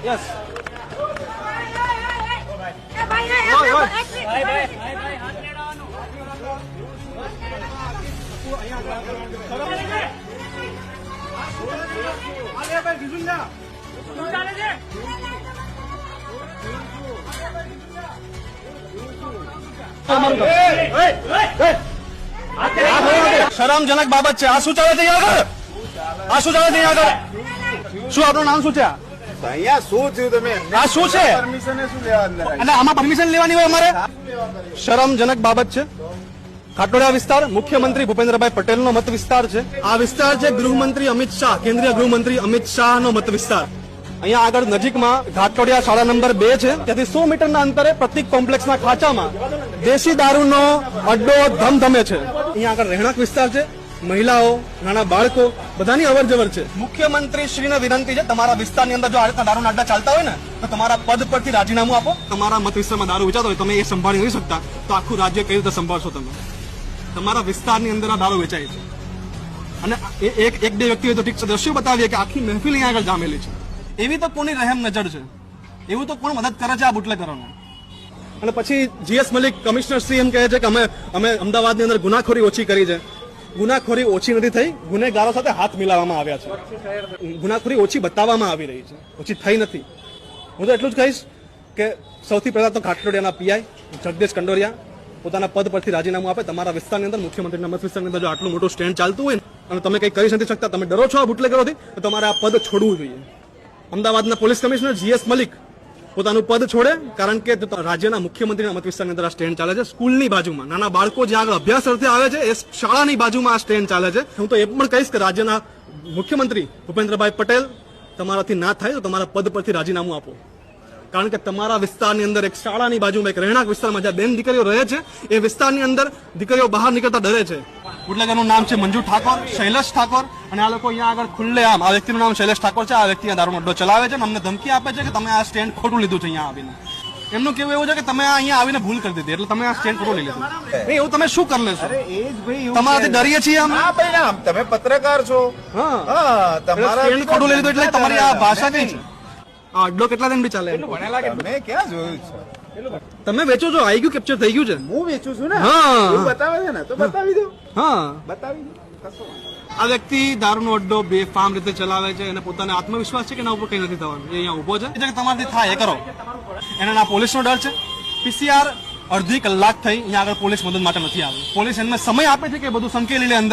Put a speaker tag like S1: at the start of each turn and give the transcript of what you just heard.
S1: Yes શરમજનક બાબત છે. આ શું ચાલે છે આગળ? આ શું ચાલે છે આગળ? શું આપણું નામ શું છે?
S2: અહીંયા શું થયું તમે
S1: આ શું છે?
S2: પરમિશન શું લેવા અંદર
S1: એટલે આમાં પરમિશન લેવાની હોય અમારે? શરમજનક બાબત છે. ખાટોડિયા વિસ્તાર મુખ્યમંત્રી ભૂપેન્દ્રભાઈ પટેલનો મત વિસ્તાર છે. આ વિસ્તાર છે ગૃહમંત્રી અમિત શાહ, કેન્દ્રીય ગૃહમંત્રી અમિત શાહનો મત વિસ્તાર. અહીંયા આગળ નજીકમાં ઘાટોડિયા શાળા નંબર 2 છે. ત્યાંથી 100 મીટરના અંતરે પ્રતિક કોમ્પ્લેક્સના ખાંચામાં દેશી દારૂનો અડ્ડો ધમધમે છે. અહીંયા આગળ રહેણાંક વિસ્તાર છે. મહિલાઓ, નાના બાળકો બધાની અવર જવર છે. મુખ્યમંત્રી શ્રીને વિનંતી છે, તમારા વિસ્તારની અંદર જો આ રીતના દારૂના અડ્ડા ચાલતા હોય ને તો તમારા પદ પરથી રાજીનામું આપો. તમારા મત વિસ્તારમાં દારૂ વેચાતો હોય તમે એ સંભાળી નથી શકતા તો આખું રાજ્ય કઈ રીતે સંભાળશો તમે? તમારા વિસ્તારની અંદર આ દારૂ વેચાય છે અને એક બે વ્યક્તિ હોય તો ઠીક છે, દ્રશ્યો બતાવીએ કે આખી મહેફિલ અહીંયા આગળ જામેલી છે. એવી તો કોની રહેમ નજર છે? એવું તો કોણ મદદ કરે છે આ બુટલેગરોને? અને પછી જીએસ મલિક કમિશનર શ્રી એમ કહે છે કે અમે અમદાવાદની અંદર ગુનાખોરી ઓછી કરી છે. ગુનાખોરી ઓછી નથી થઈ, ગુનેગારો સાથે હાથ મિલાવવામાં આવ્યા છે. ગુનાખોરી ઓછી બતાવવામાં આવી રહી છે, ઓછી થઈ નથી. હું તો એટલું જ કહીશ કે સૌથી પહેલા તો ઘાટલોડિયાના પીઆઈ જગદીશ કંડોરિયા પોતાના પદ પરથી રાજીનામું આપે. તમારા વિસ્તારની અંદર મુખ્યમંત્રીના મત વિસ્તારની અંદર જો આટલું મોટું સ્ટેન્ડ ચાલતું હોય અને તમે કંઈ કરી નથી શકતા, તમે ડરો છો આ બુટલેગરોથી, તો તમારે આ પદ છોડવું જોઈએ. અમદાવાદના પોલીસ કમિશનર જીએસ મલિક પોતાનું પદ છોડે, કારણ કે રાજ્યના મુખ્યમંત્રીના મત વિસ્તારની અંદર આ સ્ટેન્ડ ચાલે છે. સ્કૂલની બાજુમાં નાના બાળકો જ્યાં આગળ અભ્યાસ અર્થે આવે છે એ શાળાની બાજુમાં આ સ્ટેન્ડ ચાલે છે. હું તો એ પણ કહીશ કે રાજ્યના મુખ્યમંત્રી ભૂપેન્દ્રભાઈ પટેલ તમારાથી ના થાય તો તમારા પદ પરથી રાજીનામું આપો, કારણ કે તમારા વિસ્તારની અંદર એક શાળાની બાજુમાં એક રહેણાંક વિસ્તારમાં જ્યાં બેન દીકરીઓ રહે છે એ વિસ્તારની અંદર દીકરીઓ બહાર નીકળતા ડરે છે. બુટલેગરનું નામ છે મંજુ ઠાકોર, શૈલેષ ઠાકોર, અને આ લોકો અહીંયા આગળ ખુલ્લે આમ, આ વ્યક્તિનું નામ શૈલેષ ઠાકોર છે, આ વ્યક્તિ દારૂનો અડ્ડો ચલાવે છે અને અમને ધમકી આપે છે કે તમે આ સ્ટેન્ડ ખોટું લીધું છે. અહીંયા આવીને એમનું કેવું એવું છે કે તમે અહીંયા આવીને ભૂલ કરી દીધી એટલે તમે આ સ્ટેન્ડ ખોટું લઈ લીધું. એવું તમે શું કરી લેશો? તમારાથી ડરીએ છીએ અમે.
S2: તમે પત્રકાર છો.
S1: હા, તમારા સ્ટેન્ડ ખોટું લઈ લીધું એટલે તમારી આ ભાષા કઈ છે? આ અડ્ડો કેટલા દિન બી ચાલે?
S2: મેં ક્યાં જોયું છે?
S1: તમે વેચો છો, આઈ ગયું, કેપ્ચર થઈ ગયું છે.
S2: હું વેચું છું ને.
S1: હા,
S2: એવું બતાવે છે ને તો બતાવી દો.
S1: હા,
S2: બતાવી દો.
S1: આ વ્યક્તિ દારૂનો અડ્ડો બેફામ રીતે ચલાવે છે અને પોતાને આત્મવિશ્વાસ છે કે એના ઉપર કઈ નથી થવાનું. એ અહીંયા ઉભો છે કે તમારાથી થાય એ કરો. એને ના પોલીસનો ડર છે. પીસીઆર અડધી કલાક થઈ અહીંયા આગળ પોલીસ મદદ માટે નથી આવી. પોલીસ એમને સમય આપે છે કે બધું સંકેલી લે અંદર.